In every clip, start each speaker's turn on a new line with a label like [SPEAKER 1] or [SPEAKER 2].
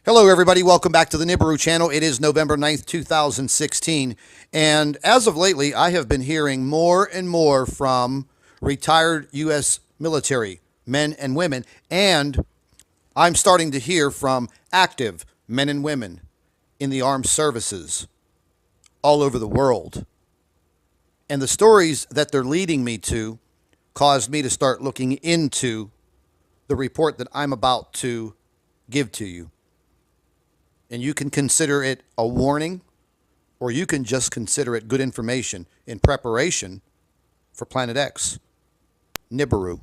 [SPEAKER 1] Hello, everybody. Welcome back to the Nibiru channel. It is November 9th, 2016. And as of lately, I have been hearing more and more from retired U.S. military men and women. And I'm starting to hear from active men and women in the armed services all over the world. And the stories that they're leading me to caused me to start looking into the report that I'm about to give to you. And you can consider it a warning, or you can just consider it good information in preparation for Planet X, Nibiru.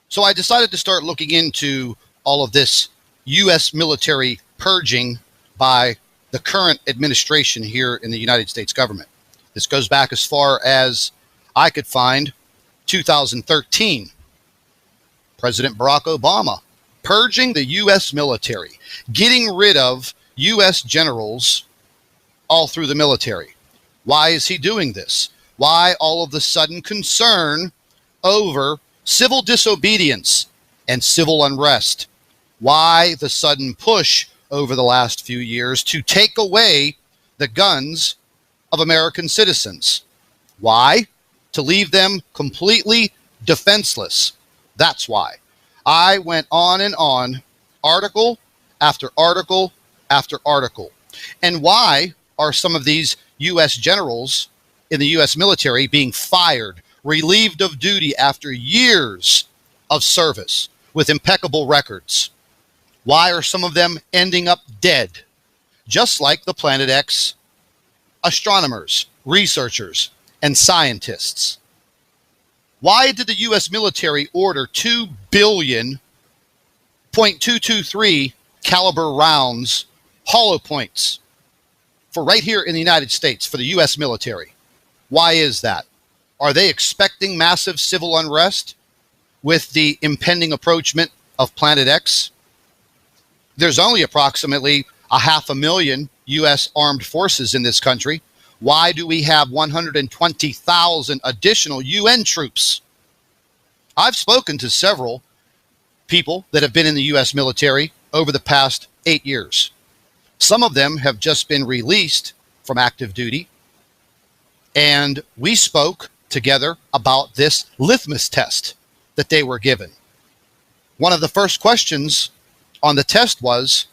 [SPEAKER 1] So I decided to start looking into all of this U.S. military purging by the current administration here in the United States government. This goes back as far as I could find 2013. President Barack Obama purging the U.S. military, getting rid of U.S. generals all through the military. Why is he doing this? Why all of the sudden concern over civil disobedience and civil unrest? Why the sudden push over the last few years to take away the guns of American citizens? Why? To leave them completely defenseless. That's why. I went on and on, article after article after article. And why are some of these U.S. generals in the U.S. military being fired, relieved of duty after years of service with impeccable records? Why are some of them ending up dead, just like the Planet X astronomers, researchers, and scientists? Why did the U.S. military order 2 billion .223 caliber rounds, hollow points, for right here in the United States for the U.S. military? Why is that? Are they expecting massive civil unrest with the impending approachment of Planet X? There's only approximately 500,000 U.S. armed forces in this country. Why do we have 120,000 additional UN troops? I've spoken to several people that have been in the U.S. military over the past 8 years. Some of them have just been released from active duty, and we spoke together about this litmus test that they were given. One of the first questions on the test was,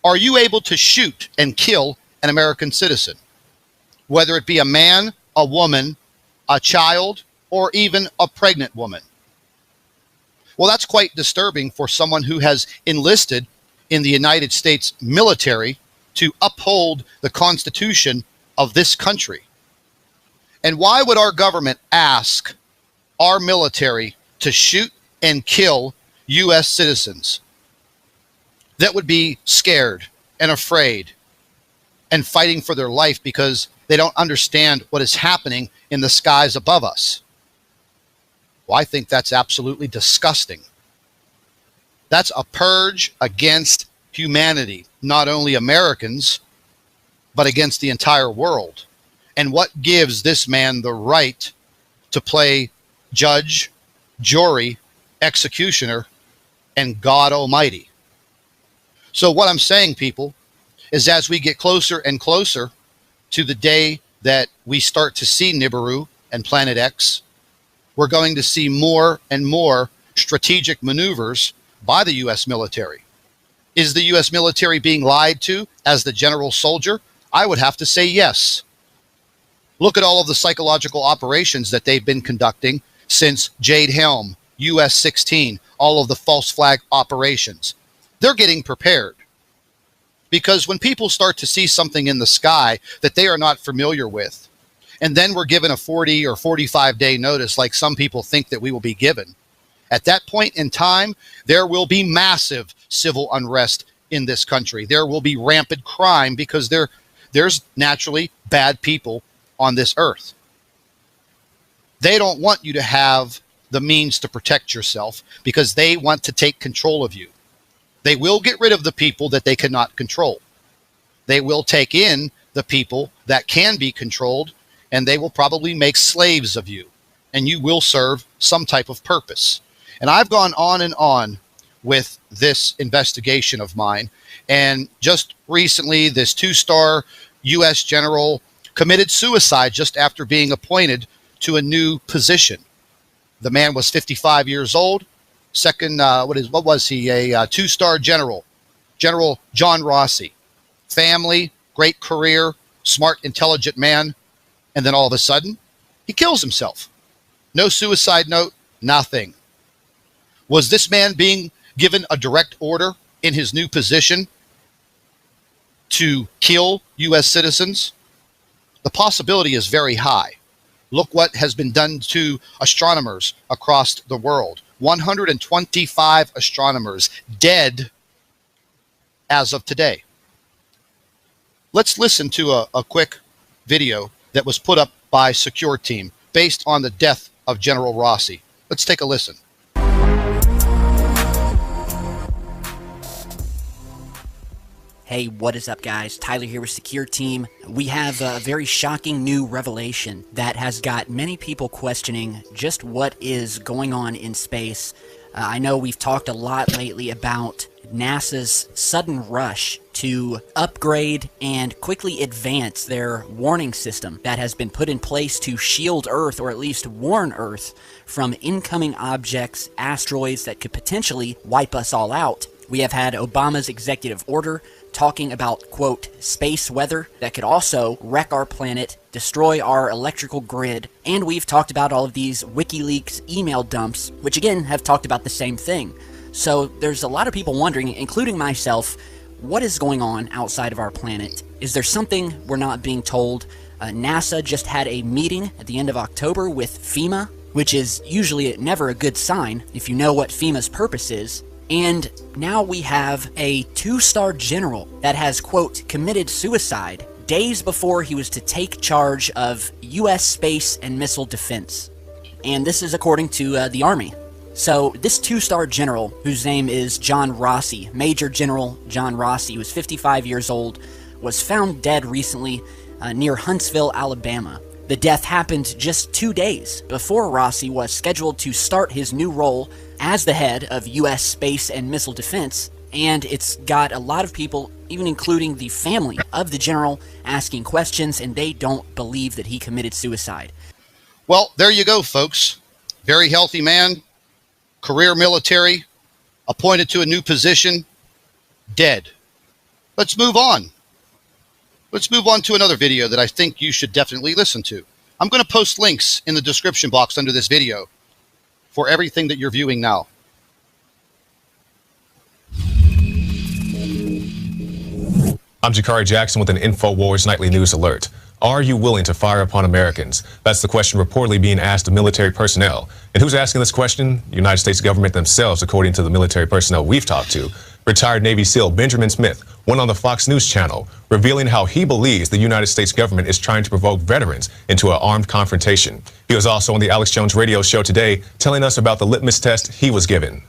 [SPEAKER 1] are you able to shoot and kill an American citizen? Whether it be a man, a woman, a child, or even a pregnant woman. Well, that's quite disturbing for someone who has enlisted in the United States military to uphold the Constitution of this country. And why would our government ask our military to shoot and kill U.S. citizens that would be scared and afraid and fighting for their life because they don't understand what is happening in the skies above us? Well, I think that's absolutely disgusting. That's a purge against humanity, not only Americans, but against the entire world. And what gives this man the right to play judge, jury, executioner, and God Almighty? So what I'm saying, people, is as we get closer and closer to the day that we start to see Nibiru and Planet X, we're going to see more and more strategic maneuvers by the U.S. military. Is the U.S. military being lied to as the general soldier? I would have to say yes. Look at all of the psychological operations that they've been conducting since Jade Helm, U.S. 16, all of the false flag operations. They're getting prepared. Because when people start to see something in the sky that they are not familiar with, and then we're given a 40 or 45-day notice like some people think that we will be given, at that point in time, there will be massive civil unrest in this country. There will be rampant crime because there's naturally bad people on this earth. They don't want you to have the means to protect yourself because they want to take control of you. They will get rid of the people that they cannot control. They will take in the people that can be controlled, and they will probably make slaves of you, and you will serve some type of purpose. And I've gone on and on with this investigation of mine. And just recently, this 2-star U.S. general committed suicide just after being appointed to a new position. The man was 55 years old. What was he? A 2-star general, General John Rossi. Family, great career, smart, intelligent man. And then all of a sudden, he kills himself. No suicide note, nothing. Was this man being given a direct order in his new position to kill U.S. citizens? The possibility is very high. Look what has been done to astronomers across the world. 125 astronomers dead as of today. Let's listen to a quick video that was put up by Secure Team based on the death of General Rossi. Let's take a listen.
[SPEAKER 2] Hey, what is up, guys? Tyler here with Secure Team. We have a very shocking new revelation that has got many people questioning just what is going on in space. I know we've talked a lot lately about NASA's sudden rush to upgrade and quickly advance their warning system that has been put in place to shield Earth, or at least warn Earth, from incoming objects, asteroids that could potentially wipe us all out. We have had Obama's executive order talking about, quote, space weather that could also wreck our planet, destroy our electrical grid, and we've talked about all of these WikiLeaks email dumps, which again have talked about the same thing. So there's a lot of people wondering, including myself, what is going on outside of our planet? Is there something we're not being told? NASA just had a meeting at the end of October with FEMA, which is usually never a good sign if you know what FEMA's purpose is. And now we have a 2-star general that has, quote, committed suicide days before he was to take charge of U.S. space and missile defense. And this is according to the Army. So this 2-star general, whose name is John Rossi, Major General John Rossi, who was 55 years old, was found dead recently near Huntsville, Alabama. The death happened just 2 days before Rossi was scheduled to start his new role as the head of U.S. space and missile defense, and it's got a lot of people, even including the family of the general, asking questions, and they don't believe that he committed suicide.
[SPEAKER 1] Well, there you go, folks. Very healthy man, career military, appointed to a new position, dead. Let's move on. Let's move on to another video that I think you should definitely listen to. I'm going to post links in the description box under this video for everything that you're viewing now.
[SPEAKER 3] I'm Jakari Jackson with an InfoWars Nightly News Alert. Are you willing to fire upon Americans? That's the question reportedly being asked of military personnel. And who's asking this question? The United States government themselves, according to the military personnel we've talked to. Retired Navy SEAL Benjamin Smith went on the Fox News channel, revealing how he believes the United States government is trying to provoke veterans into an armed confrontation. He was also on the Alex Jones radio show today, telling us about the litmus test he was given.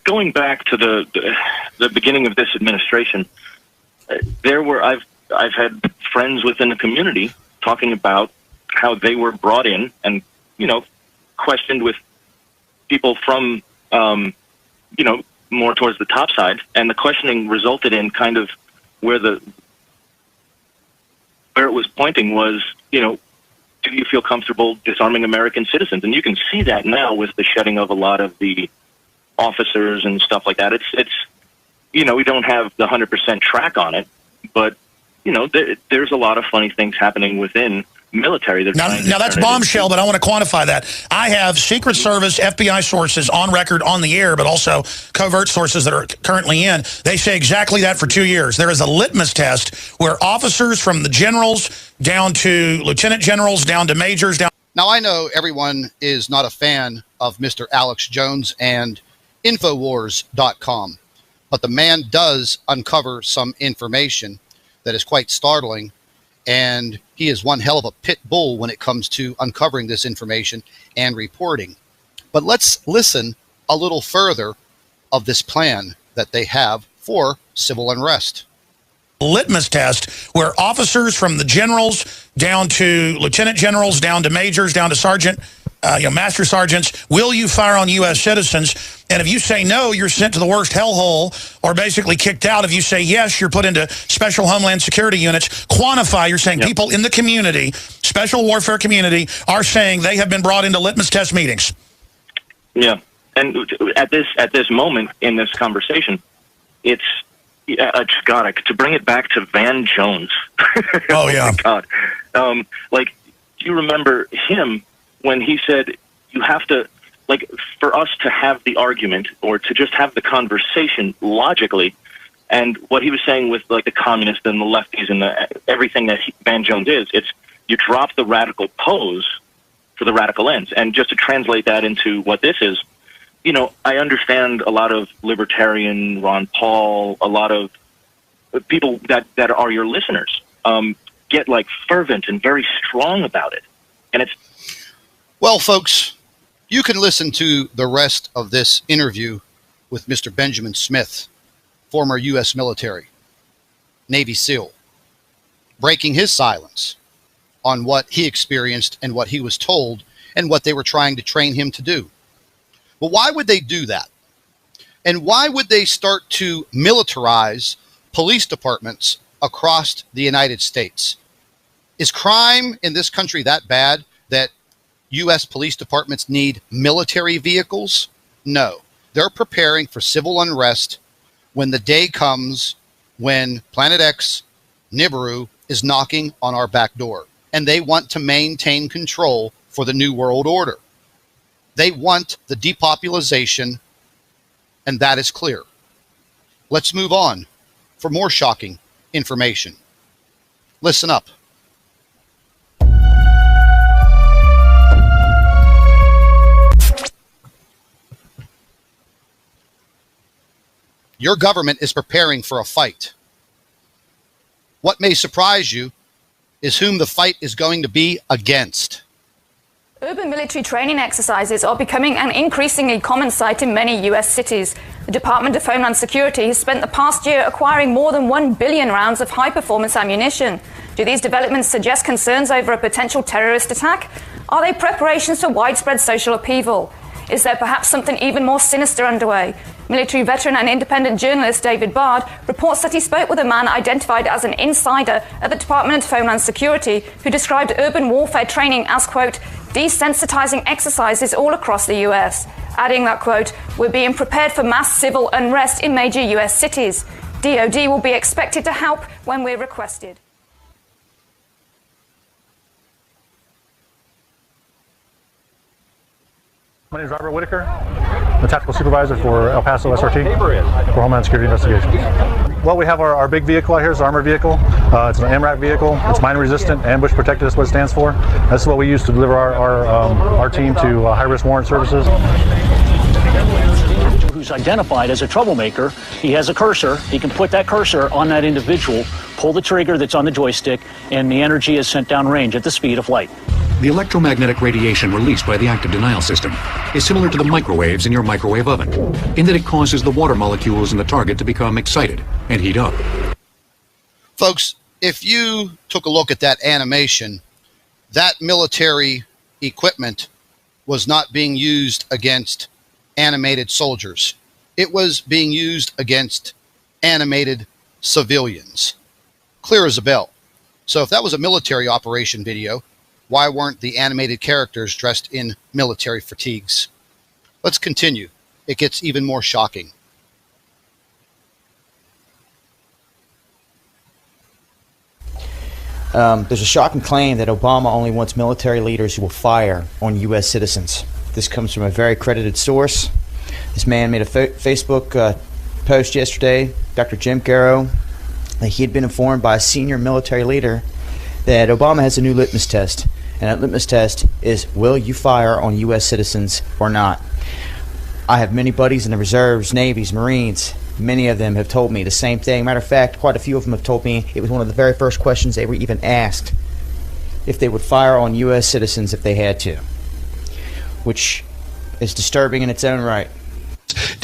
[SPEAKER 4] Going back to the beginning of this administration, I've had friends within the community talking about how they were brought in and, questioned with people from, more towards the top side, and the questioning resulted in kind of where it was pointing was, do you feel comfortable disarming American citizens? And you can see that now with the shedding of a lot of the officers and stuff like that. It's we don't have the 100% track on it, but there's a lot of funny things happening within military.
[SPEAKER 5] Now that's bombshell, but I want to quantify that. I have Secret Service, FBI sources on record on the air, but also covert sources that are currently in. They say exactly that for 2 years. There is a litmus test where officers from the generals down to lieutenant generals, down to majors, down.
[SPEAKER 1] Now, I know everyone is not a fan of Mr. Alex Jones and Infowars.com, but the man does uncover some information that is quite startling, and he is one hell of a pit bull when it comes to uncovering this information and reporting. But let's listen a little further of this plan that they have for civil unrest.
[SPEAKER 5] Litmus test where officers from the generals down to lieutenant generals, down to majors, down to sergeant, master sergeants, will you fire on U.S. citizens? And if you say no, you're sent to the worst hellhole or basically kicked out. If you say yes, you're put into special Homeland Security units. Quantify, you're saying people in the community, special warfare community, are saying they have been brought into litmus test meetings.
[SPEAKER 4] Yeah. And at this moment in this conversation, it's, God, to bring it back to Van Jones.
[SPEAKER 5] Oh, yeah.
[SPEAKER 4] God. Like, do you remember him when he said, you have to, like, for us to have the argument or to just have the conversation logically, and what he was saying with, like, the communists and the lefties and everything that Van Jones is, it's you drop the radical pose for the radical ends. And just to translate that into what this is, you know, I understand a lot of libertarian, Ron Paul, a lot of people that are your listeners get, like, fervent and very strong about it. And it's...
[SPEAKER 1] Well, folks, you can listen to the rest of this interview with Mr. Benjamin Smith, former U.S. military, Navy SEAL, breaking his silence on what he experienced and what he was told and what they were trying to train him to do. But why would they do that? And why would they start to militarize police departments across the United States? Is crime in this country that bad that U.S. police departments need military vehicles? No. They're preparing for civil unrest when the day comes when Planet X, Nibiru, is knocking on our back door. And they want to maintain control for the New World Order. They want the depopulation, and that is clear. Let's move on for more shocking information. Listen up. Your government is preparing for a fight. What may surprise you is whom the fight is going to be against.
[SPEAKER 6] Urban military training exercises are becoming an increasingly common sight in many U.S. cities. The Department of Homeland Security has spent the past year acquiring more than 1 billion rounds of high-performance ammunition. Do these developments suggest concerns over a potential terrorist attack? Are they preparations for widespread social upheaval? Is there perhaps something even more sinister underway? Military veteran and independent journalist David Bard reports that he spoke with a man identified as an insider at the Department of Homeland Security who described urban warfare training as, quote, desensitizing exercises all across the US, adding that, quote, we're being prepared for mass civil unrest in major US cities. DoD will be expected to help when we're requested.
[SPEAKER 7] My name is Robert Whitaker. I'm the tactical supervisor for El Paso SRT for Homeland Security Investigations. Well, we have our big vehicle out here. It's an armored vehicle. It's an MRAP vehicle. It's mine resistant, ambush protected is what it stands for. That's what we use to deliver our team to high-risk warrant services.
[SPEAKER 8] Who's identified as a troublemaker, he has a cursor. He can put that cursor on that individual, pull the trigger that's on the joystick, and the energy is sent downrange at the speed of light.
[SPEAKER 9] The electromagnetic radiation released by the active denial system is similar to the microwaves in your microwave oven, in that it causes the water molecules in the target to become excited and heat up.
[SPEAKER 1] Folks, if you took a look at that animation, that military equipment was not being used against animated soldiers. It was being used against animated civilians. Clear as a bell. So if that was a military operation video, why weren't the animated characters dressed in military fatigues? Let's continue. It gets even more shocking.
[SPEAKER 10] There's a shocking claim that Obama only wants military leaders who will fire on U.S. citizens. This comes from a very credited source. This man made a Facebook post yesterday, Dr. Jim Garrow, that he had been informed by a senior military leader that Obama has a new litmus test. And that litmus test is, will you fire on U.S. citizens or not? I have many buddies in the reserves, navies, marines. Many of them have told me the same thing. Matter of fact, quite a few of them have told me it was one of the very first questions they were even asked, if they would fire on U.S. citizens if they had to, which is disturbing in its own right.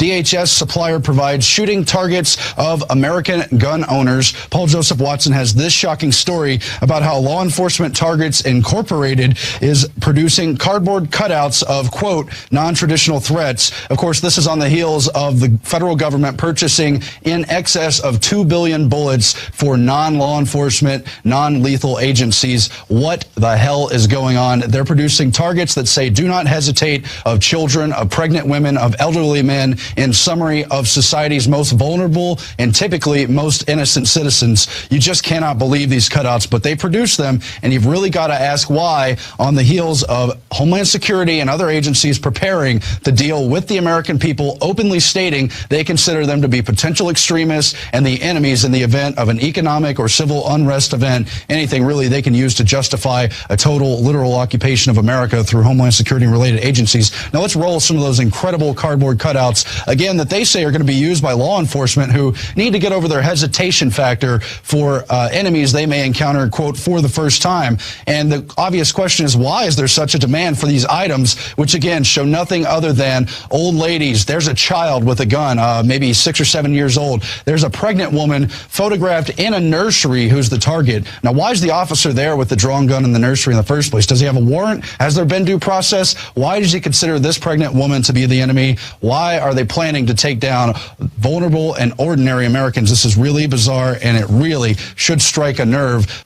[SPEAKER 11] DHS supplier provides shooting targets of American gun owners. Paul Joseph Watson has this shocking story about how Law Enforcement Targets Incorporated is producing cardboard cutouts of, quote, non-traditional threats. Of course, this is on the heels of the federal government purchasing in excess of 2 billion bullets for non-law enforcement, non-lethal agencies. What the hell is going on? They're producing targets that say do not hesitate, of children, of pregnant women, of elderly men, in summary, of society's most vulnerable and typically most innocent citizens. You just cannot believe these cutouts, but they produce them, and you've really got to ask why, on the heels of Homeland Security and other agencies preparing to deal with the American people, openly stating they consider them to be potential extremists and the enemies in the event of an economic or civil unrest event, anything really they can use to justify a total, literal occupation of America through Homeland Security and related agencies. Now let's roll some of those incredible cardboard cutouts, again, that they say are going to be used by law enforcement who need to get over their hesitation factor for enemies they may encounter, quote, for the first time. And the obvious question is, why is there such a demand for these items, which again show nothing other than old ladies? There's a child with a gun, maybe 6 or 7 years old. There's a pregnant woman photographed in a nursery who's the target. Now, why is the officer there with the drawn gun in the nursery in the first place? Does he have a warrant? Has there been due process? Why does he consider this pregnant woman to be the enemy? Why are they planning to take down vulnerable and ordinary Americans? This is really bizarre, and it really should strike a nerve.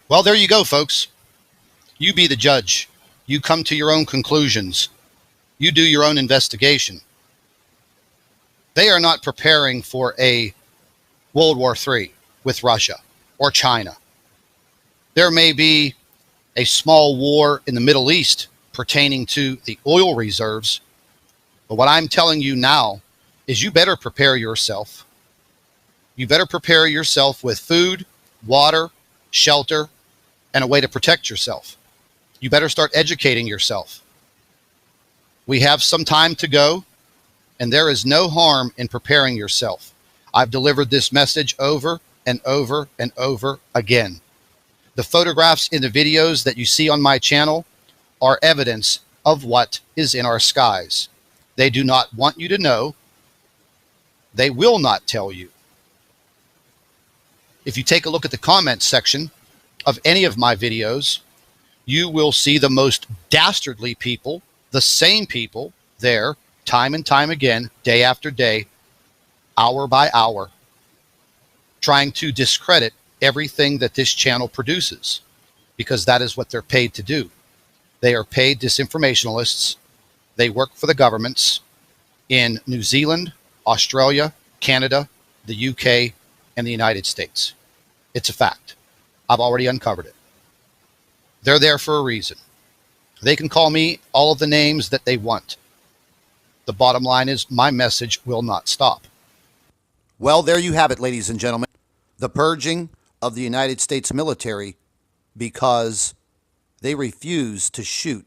[SPEAKER 1] Well, there you go, folks. You be the judge. You come to your own conclusions. You do your own investigation. They are not preparing for a World War III with Russia or China. There may be a small war in the Middle East pertaining to the oil reserves. But what I'm telling you now is you better prepare yourself. You better prepare yourself with food, water, shelter, and a way to protect yourself. You better start educating yourself. We have some time to go, and there is no harm in preparing yourself. I've delivered this message over and over and over again. The photographs in the videos that you see on my channel are evidence of what is in our skies. They do not want you to know. They will not tell you. If you take a look at the comments section of any of my videos, you will see the most dastardly people, the same people there, time and time again, day after day, hour by hour, trying to discredit everything that this channel produces, because that is what they're paid to do. They are paid disinformationalists. They work for the governments in New Zealand, Australia, Canada, the UK, and the United States. It's a fact. I've already uncovered it. They're there for a reason. They can call me all of the names that they want. The bottom line is my message will not stop.
[SPEAKER 12] Well, there you have it, ladies and gentlemen. The purging of the United States military because they refuse to shoot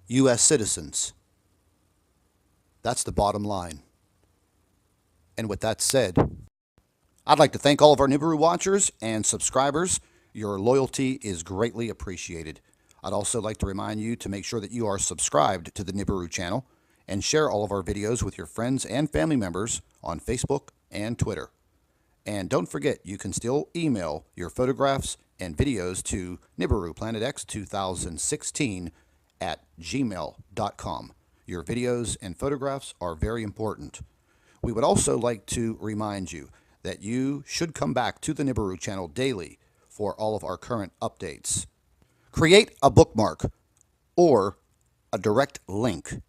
[SPEAKER 12] U.S. citizens. That's the bottom line. And with that said, I'd like to thank all of our Nibiru watchers and subscribers. Your loyalty is greatly appreciated. I'd also like to remind you to make sure that you are subscribed to the Nibiru channel and share all of our videos with your friends and family members on Facebook and Twitter. And don't forget, you can still email your photographs and videos to NibiruPlanetX2016 at gmail.com. Your videos and photographs are very important. We would also like to remind you that you should come back to the Nibiru channel daily for all of our current updates. Create a bookmark or a direct link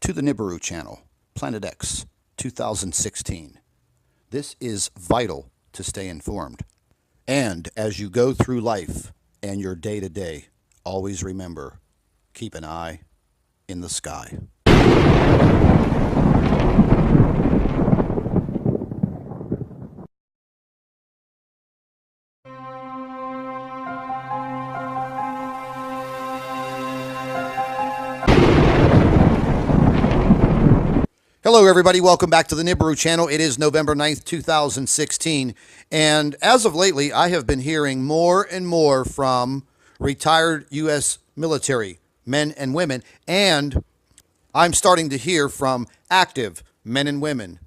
[SPEAKER 12] to the Nibiru channel, Planet X 2016. This is vital to stay informed. And as you go through life and your day-to-day, always remember, keep an eye in the sky. Hello, everybody. Welcome back to the Nibiru channel. It is November 9th, 2016. And as of lately, I have been hearing more and more from retired U.S. military men and women and I'm starting to hear from active men and women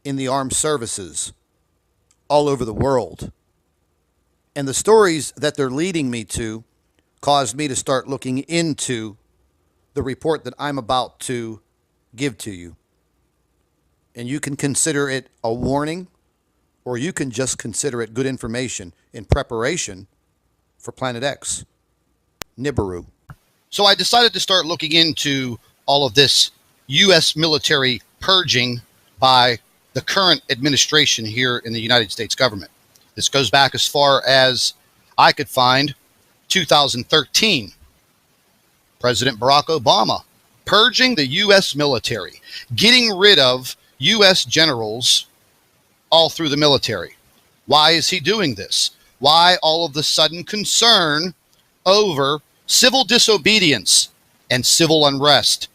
[SPEAKER 12] in the armed services all over the world. And the stories that they're leading me to caused me to start looking into the report that I'm about to give to you. And you can consider it a warning, or you can just consider it good information in preparation for Planet X. Nibiru.
[SPEAKER 1] So I decided to start looking into all of this U.S. military purging by the current administration here in the United States government. This goes back as far as I could find 2013. President Barack Obama purging the U.S. military, getting rid of U.S. generals all through the military. Why is he doing this? Why all of the sudden concern over civil disobedience and civil unrest?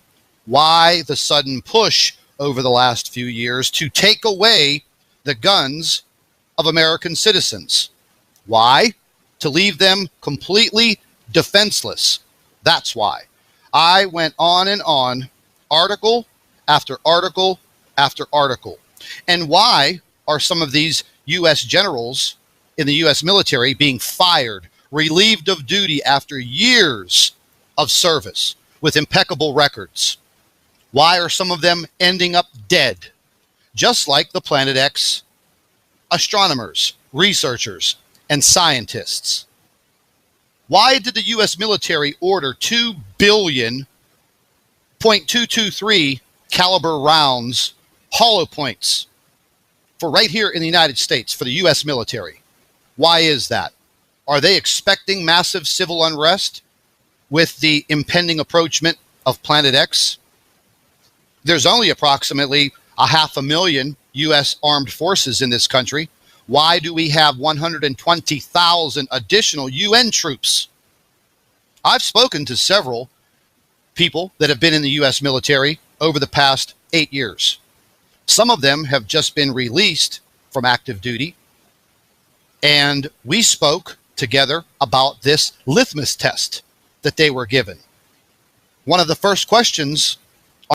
[SPEAKER 1] Why the sudden push over the last few years to take away the guns of American citizens? Why? To leave them completely defenseless. That's why. I went on and on, article after article after article. And why are some of these U.S. generals in the U.S. military being fired, relieved of duty after years of service with impeccable records? Why are some of them ending up dead? Just like the Planet X astronomers, researchers, and scientists. Why did the U.S. military order 2 billion .223 caliber rounds, hollow points, for right here in the United States for the U.S. military? Why is that? Are they expecting massive civil unrest with the impending approachment of Planet X? There's only approximately 500,000 U.S. armed forces in this country. Why do we have 120,000 additional UN troops? I've spoken to several people that have been in the U.S. military over the past 8 years. Some of them have just been released from active duty. And we spoke together about this litmus test that they were given. One of the first questions